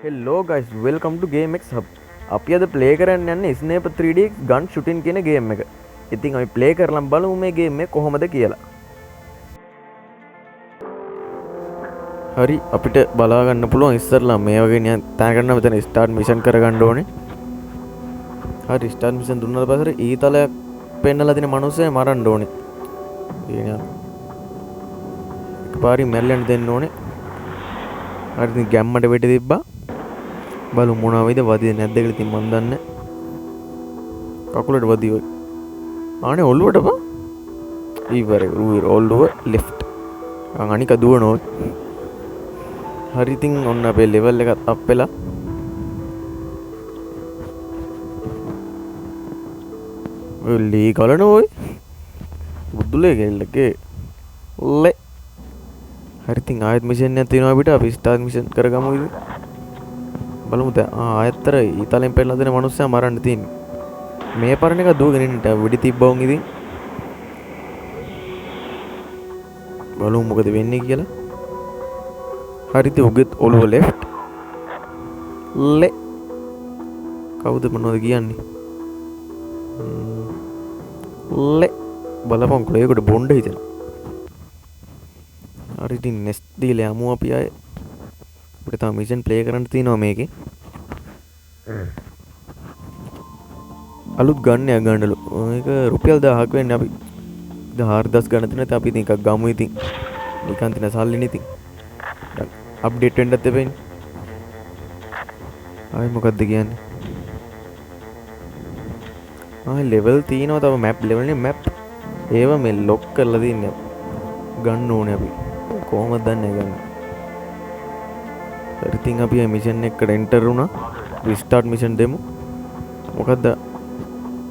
හෙල්ලෝ guys welcome ටු GameX Hub. අපි අද play කරන්න යන්නේ Snape 3D gun shooting කියන ගේම් එක. ඉතින් අපි ප්ලේ කරලා බලමු මේ ගේම් එක කොහොමද කියලා. හරි අපිට බලා ගන්න පුළුවන් ඉස්සරලා මේ වගේ නිකන් තැනකට මෙතන ස්ටාර්ට් මිෂන් කරගන්න ඕනේ. හරි ස්ටාර්ට් මිෂන් දුන්නාට පස්සේ ඊතලයක් පෙන්නලා දෙන මිනිස්සෙ මරන්න ඕනේ. ඒ එකපාරින් මැරෙන්න දෙන්න ඕනේ. හරි ඉතින් ගැම්මට වෙට තිබ්බා. බලු මොනවා වේද වදියේ නැද්ද කියලා ඉතින් මන් දන්නේ කකුලට වදියෝ ආනේ ඔළුවට බා ඉවරයි ඔළුව ලෙෆ්ට් අනික දුවනෝ හරි ඉතින් ඔන්න අපේ ලෙවල් එක අප් වෙලා ලී කලනෝ ඔය බුදුලේ ගෙල්ලකේ ලේ හරි ඉතින් ආයෙත් මිෂන් එකක් තියෙනවා අපිට අපි ස්ටාර්ට් මිෂන් කරගමු ඉතින් බලමු දැන් ආයතර ඊතලෙන් පෙන්නලා දෙන මිනිස්සයා මරන්න තියෙන්නේ මේ පරණ එක දුවගෙන ඉන්නට වෙඩි තිබ්බවුන් ඉතින් බලමු මොකද වෙන්නේ කියලා හරි ඉතින් උගෙත් ඔළුව ලෙෆ්ට් ලේ කවුද මොනවද කියන්නේ ලේ බලපන් කොලේකට බොණ්ඩ හිතෙනවා හරි ඉතින් නෙක්ස්ට් දීලා යමු අපි ආයේ අපිට තව මිෂන් ප්ලේ කරන්න තියෙනවා මේකේ අලුත් ගන්න යක් ගන්නලු මේක රුපියල් 1000ක් වෙන්නේ අපි 4000 ගන්න තියෙනවා ඉතින් අපි ඉතින් එකක් ගමු ඉතින් නිකන් තින සල්ලිනේ ඉතින් දැන් අප්ඩේට් වෙන්නත් එපෙන්නේ ආයි මොකද්ද කියන්නේ ආයි ලෙවල් තියෙනවා තව මැප් ලෙවල් නේ මැප් ඒව මේ ලොක් කරලා තින්නේ ගන්න ඕනේ අපි කොහොමද දන්නේ ගන්න ඉතින් අපි මේ මිෂන් එකට එන්ටර් වුණා රිස්ටාර්ට් මිෂන් දෙමු මොකද්ද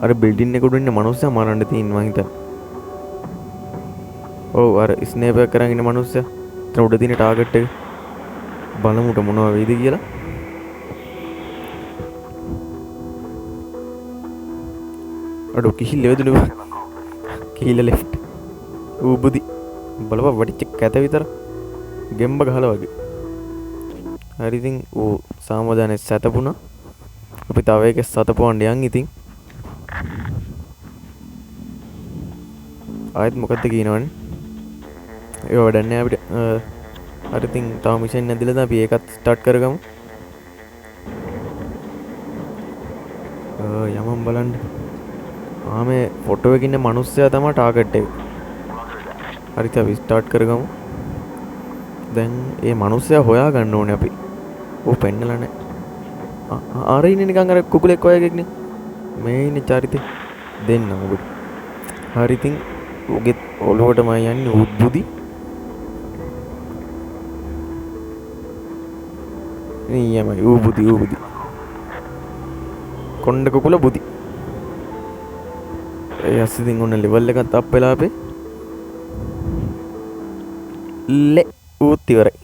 අර බිල්ඩින් එක උඩ ඉන්න මනුස්සයා මරන්න තියෙනවා මං හිතන්නේ ඔව් අර ස්නේප් එක කරන් ඉන්න මනුස්සයා එතන උඩ තියෙන ටාගට් එක බලමුට මොනවා වෙයිද කියලා අඩෝ කිහිල්ල වේදුනේ කිහිල්ල ලෙෆ්ට් ඌ බුදි බලපන් වටිච්ච කැත විතර ගෙම්බ ගහලා වගේ හරි ඉතින් ඌ සාමදානේ සතපුණා අපි තව එක සතපවන්න යන් ඉතින් ආයෙත් මොකද්ද කියනවනේ ඒක වැඩන්නේ අපිට හරි ඉතින් තව මිෂන් නැදිලා දැන් අපි ඒකත් ස්ටාර්ට් කරගමු යමම් බලන්න මේ ෆොටෝ එකේ ඉන්න මිනිස්සයා තමයි ටාගට් එක හරි ඉතින් අපි ස්ටාර්ට් කරගමු දැන් ඒ මිනිස්සයා හොයා ගන්න ඕනේ අපි ඌ පෙන්නලා නැහැ අර ඉන්නේ නිකන් අර කුකුලෙක් වගේ එකනේ මේ ඉන්නේ චරිතේ දෙන්න මොකද හරි ඉතින් උගෙත් ඔලුවටම යන්නේ උද්බුදි නියමයි ඌබුදි කොණ්ඩ කුකුල බුදි ඒ අස්සින් ඔන්න ලෙවල් එකත් අප් වෙලා අපේ ලේ ඌත් ඉවරයි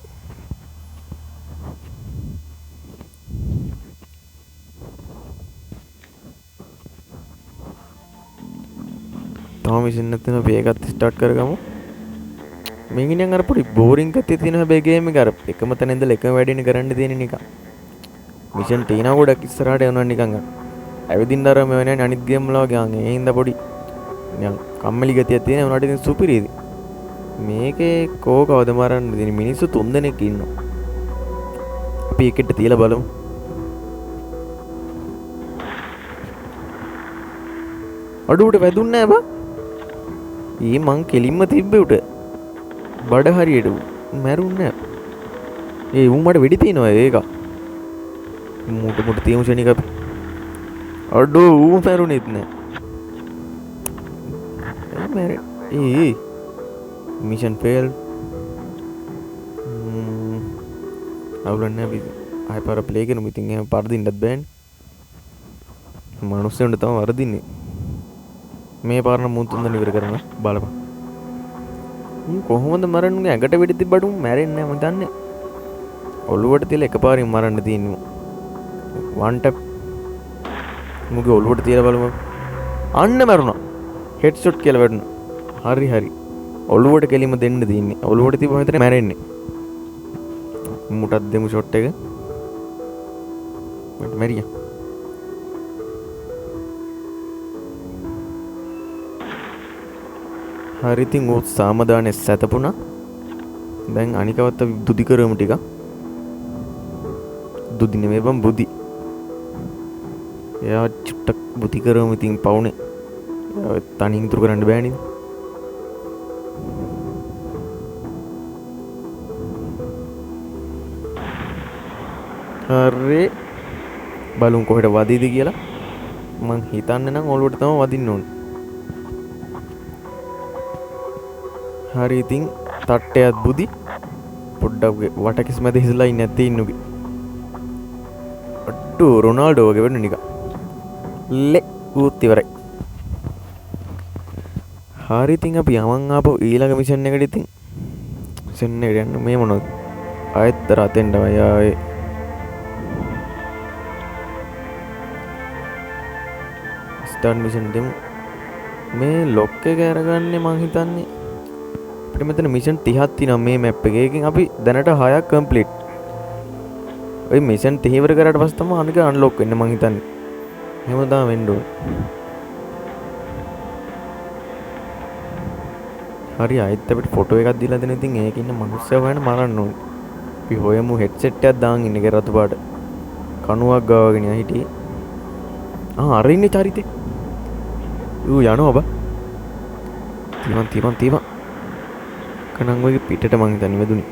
තව මිෂන් එකක් තියෙනවා අපි ඒකත් ස්ටාර්ට් කරගමු මේක නිකන් අර පොඩි බෝරින් ගතිය තියෙන හැබැයි ගේම් එක අර එකම තැන ඉඳලා එකම වැඩේනේ කරන්න තියෙන්නේ නිකන් මිෂන් තියෙනවා ගොඩක් ඉස්සරහට යනවා නිකන් ඇවිදින්න අර මේ වෙනනේ අනිත් ගේම් වල වගේ ඒ හින්දා පොඩි නිකන් කම්මැලි ගතියක් තියෙන උනාට ඉතින් සුපිරිද මේකේ කෝකවද මරන්න දෙන මිනිස්සු 3 දෙනෙක් ඉන්නවා අපි එකට තියලා බලමු අඩුවට වැදුන්නේ නැහැ බා ඊ මං කෙලින්ම තිබ්බේ උට බඩ හරියට මැරුන්නේ නැහැ ඌ මට වෙඩි තියනවා ඒක මුට තියමු ෂණික අපි අඩෝ ඌ මැරුණෙත් නැහැ මැරේ මිෂන් ෆේල් අවුලන්නේ අපි ආයෙ පාර ප්ලේ කරමු ඉතින් එහෙම පරදින්නත් බෑනේ මනුස්සයන්ට තමයි වරදින්නේ මේ පාරන මුන් තුන්දෙනා ඉවර කරනවා බලපන් කොහොමද මරන්නේ ඇඟට වෙඩි තිබ්බට මැරෙන්නේ නැහැ මම දන්නේ ඔළුවට තියලා එකපාරින් මරන්න තියෙන්නේ වන් ටැප් මුගේ ඔළුවට තියලා බලමු අන්න මරුණා හෙඩ් ෂොට් කියලා වැටුණා හරි ඔළුවට කෙලිම දෙන්න තියෙන්නේ ඔළුවට තිබ්බම හිතේ මැරෙන්නේ මුටක් දෙමු ෂොට් එක මැරියා. හරි ඉතින් ඌ සාමදානේ සැතපුණා. දැන් අනිකවත් අපි දුදි කරමු ටික. දුදි නෙමෙයි බම් බුදි. එයා චුට්ටක් බුදි කරමු ඉතින් පවුනේ. එයා තනින් ඉතුරු කරන්න බෑනේ. හරි බලුන් කොහෙට වදීද කියලා. මං හිතන්නේ නම් ඔළුවට තමයි වදින්න ඕනේ. හරි ඉතින් තට්ටයත් බුදි පොඩ්ඩක් වටකිස් මැද හිසලා ඉන්නේ නැත්තේ ඉන්නුගේ. අඩු රොනාල්ඩෝ වගේ වෙන්න නිකන්. ලෙ ඌත් ඉවරයි. හරි ඉතින් අපි යමන් ආපහු ඊළඟ මිෂන් එකට ඉතින් මිෂන් එකට යන්න මේ මොනවද? ආයෙත් රතෙන්ඩ වයාවේ. ස්ටාර්ට් මිෂන් දෙමු. මේ ලොක් එක අරගන්නේ මං හිතන්නේ අපිට මෙතන මිෂන් 30ක් තියෙනවා මේ මැප් එකේ. එකකින් අපි දැනට 6ක් කම්ප්ලීට්. ඔය මිෂන් 30 ඉවර කරාට පස්සේ තමයි අනික අන්ලොක් වෙන්නේ මං හිතන්නේ. එහෙම තමයි වෙන්න ඕනේ. හරි ආයෙත් අපිට ෆොටෝ එකක් දීලා දෙන ඉතින් ඒකේ ඉන්න මිනිස්සයා හොයන්න මරන්න ඕනේ. අපි හොයමු හෙඩ්සෙට් එකක් දාන් ඉන්නේ ඒක රතු පාට. කණුවක් ගාවගෙන හිටියේ. අර ඉන්නේ චරිතේ. ඌ යනවා බා. තියමන් කනං ඔයගේ පිටට මං හිතන්නේ වැදුනේ.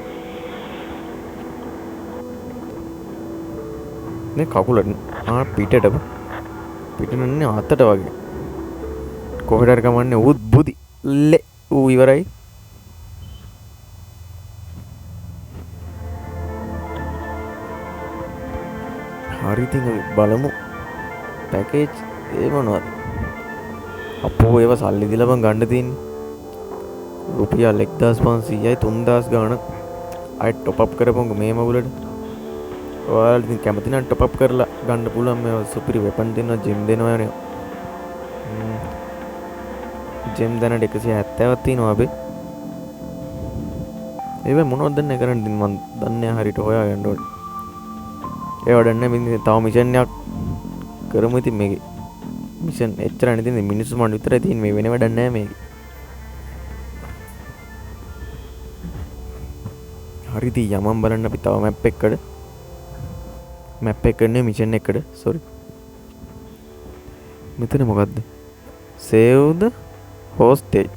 නේ කකුල පිටට බා. පිට නන්නේ අතට වගේ. කොහෙට හරි කමන්නේ ඌත් බුදි. ලෙ ඌ ඉවරයි. හරි ඉතින් අපි බලමු. පැකේජ් ඒ මොනවද? අපෝ ඒව සල්ලි දීලා මං ගන්න තියෙන්නේ. රුපියල් 1500යි 3000 ගාණක්. අය টොප් අප් කරපොංග මේ මගුලට. ඔයාලා ඉතින් කැමති නම් টොප් අප් කරලා ගන්න පුළුවන්. මේ සුපිරි වෙපන් දෙනවා, ජෙම් දෙනවා නේ. ජෙම් දැනට 170ක් තියෙනවා අපි. ඒව මොනවද දන්නේ කරන්නේ මං දන්නේ හරියට හොයාගන්න ඕනේ. ඒ වඩන්නේ මින් තව මිෂන් එකක් කරමු ඉතින් මේකේ. මිෂන් එච්චරනේ තියෙන්නේ මිනිස්සු මන් විතරයි තියෙන්නේ මේ වෙන වැඩක් නැහැ මේකේ. හරි ඉතින් යමන් බලන්න අපි තව මැප් එකකට නේ මිෂන් එකකට සෝරි. මෙතන මොකද්ද? save the hostage.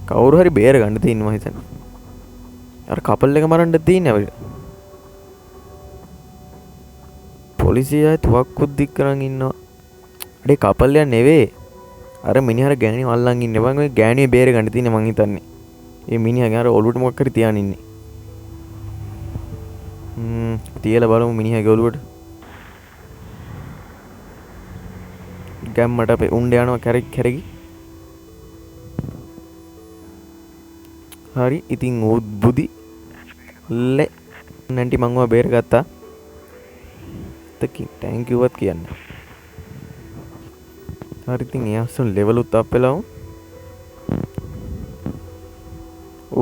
කවුරු හරි බේර ගන්න තියෙනවා මම හිතන්නේ. අර කපල් එක මරන්න තියෙන්නේ අපිට. පොලිසිය අය තුවක්කුත් දික් කරන් ඉන්නවා. අඩේ කපල් එක නෙවෙයි. අර මිනිහාර ගෑණිව අල්ලන් ඉන්නේ. මම ඔය ගෑණිව බේර ගන්න තියෙන්නේ මං හිතන්නේ. මේ මිනිහාගේ අර ඔලුවට මොකක් හරි තියාගෙන ඉන්නේ. තියලා බලමු මිනිහාගේ ඔලුවට. ගැම්මට අපේ උණ්ඩ යනවා කැරකි. හරි ඉතින් ඌත් බුදි ලෙ නැන්ටි මං ඔය බේරගත්තා. thank you වත් කියන්න. හරි ඉතින් එයාසුන් ලෙවල් උත් අප් වෙලා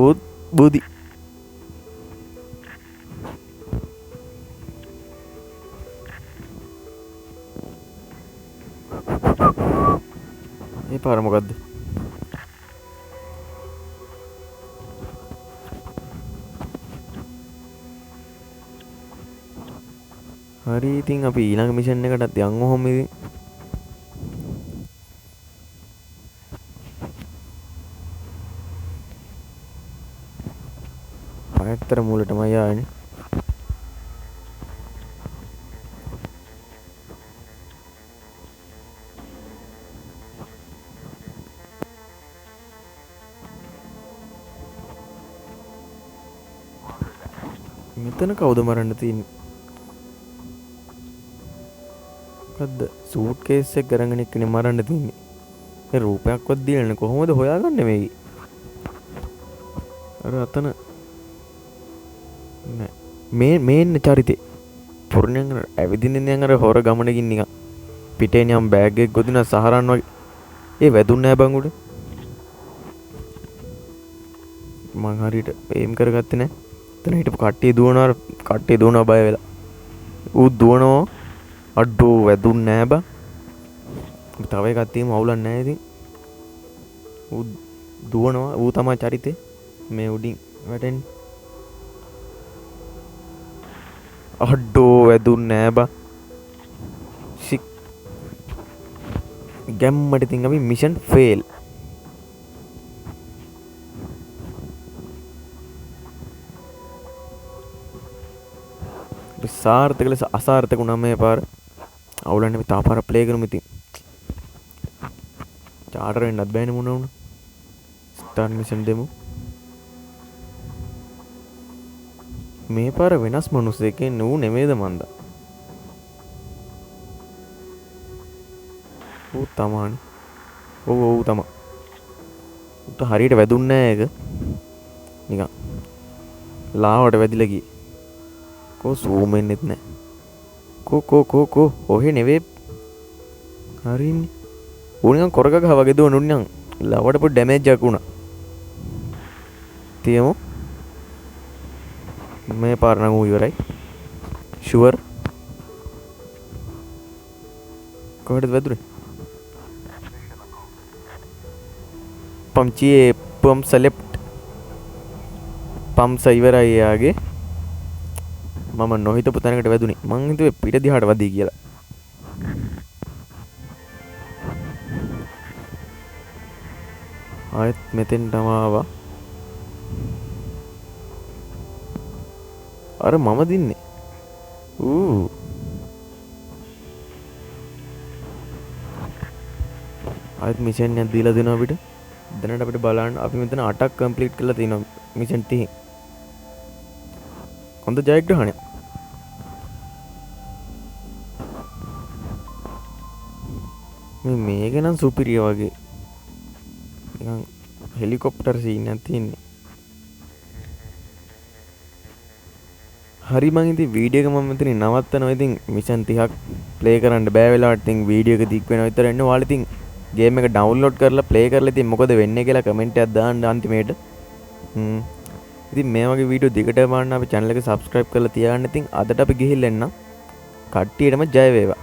ඌත් බුදි. ඒ පාර මොකද්ද? හරි ඉතින් අපි ඊළඟ මිෂන් එකටත් යන් ඔහොම ඉතින්. පායතර මූලටම ආයනේ. මෙතන කවුද මරන්න තියෙන්නේ? මොකද්ද? සූට් කේස් එක ගරගෙන එක්කනේ මරන්න තියෙන්නේ. ඒ රූපයක්වත් දීලා නැහැ. කොහොමද හොයාගන්නේ මේක? අර අතන නෑ. මේ ඉන්න චරිතේ. පොරණියන් ඇවිදින්නේ අර හොර ගමනකින් නිකන්. පිටේ නියම් බෑග් එකක් ගොදින සහරන් වගේ. ඒ වැදුන්නේ නැහැ බං උඩ. මං හරියට එම් කරගත්තේ නැහැ. එතන හිටපු කට්ටිය දුවනවා බය වෙලා. ඌ දුවනවා. අඩ්ඩෝ වැදුන්නේ නැහැ බා. තව එකක් තියෙමු අවුලක් නැහැ ඉතින්. ඌ දුවනවා. ඌ තමයි චරිතේ. මේ උඩින් වැටෙන්නේ. අඩ්ඩෝ වැදුන්නේ නැහැ බා. සික් ගැම්මට ඉතින් අපි මිෂන් ෆේල්. සාර්ථක ලෙස අසාර්ථක වුණා මේ පාර. අවුලන්නේ අපි තා පාර ප්ලේ කරමු ඉතින්. චාටර් වෙන්නත් බෑනේ මොන වුණා. ස්ටාර්ට් මිෂන් දෙමු. මේ පාර වෙනස් මිනිස්සෙක් එන්නේ ඌ නෙමෙයිද මන්ද? ඌ තමයි. ඔව් තමයි. ඌට හරියට වැදුන්නේ නැහැ ඒක. නිකන් ලාවට වැදිලා ගියේ. කෝ සූම් වෙන්නෙත් නැහැ. කෝ ඔහෙ නෙවෙයි. හරින්නේ. ඌ නිකන් කොරක ගහ වගේ දුවනුන්නේ නිකන් ලාවට පොඩි ඩැමේජ් එකක් වුණා. තියමු. මේ පාර නම් ඌ ඉවරයි. ෂුවර්. කොහෙද වැදුනේ? පම්ප්ස් ලෙෆ්ට්. පම්ප්ස් ඉවරයි යාගේ. මම නොහිතපු තැනකට වැදුනේ. මං හිතුවේ පිට දිහාට වදී කියලා. ආයෙත් මෙතෙන්ටම ආවා. අර මම දින්නේ. ආයෙත් මිෂන් එකක් දීලා දෙනවා අපිට. දැනට අපිට බලන්න අපි මෙතන 8ක් කම්ප්ලීට් කරලා තියෙනවා මිෂන් 30. හොඳ ජයග්‍රහණයක්. මේක නම් සුපිරිය වගේ. නිකන් හෙලිකොප්ටර් සීන් එකක් තියෙන්නේ. හරි මං ඉතින් වීඩියෝ එක මම මෙතනින් නවත්තනවා. ඉතින් මිෂන් 30ක් ප්ලේ කරන්න බෑ වෙලාවට ඉතින් වීඩියෝ එක දික් වෙනවා විතර එන්න. ඔයාලා ඉතින් ගේම් එක ඩවුන්ලෝඩ් කරලා ප්ලේ කරලා ඉතින් මොකද වෙන්නේ කියලා කමෙන්ට් එකක් දාන්න අන්තිමේට. ඉතින් මේ වගේ වීඩියෝ දිගට බලන්න අපේ channel එක subscribe කරලා තියාගන්න. ඉතින් අදට අපි ගිහිල්ලා එන්න. කට්ටියටම ජය වේවා.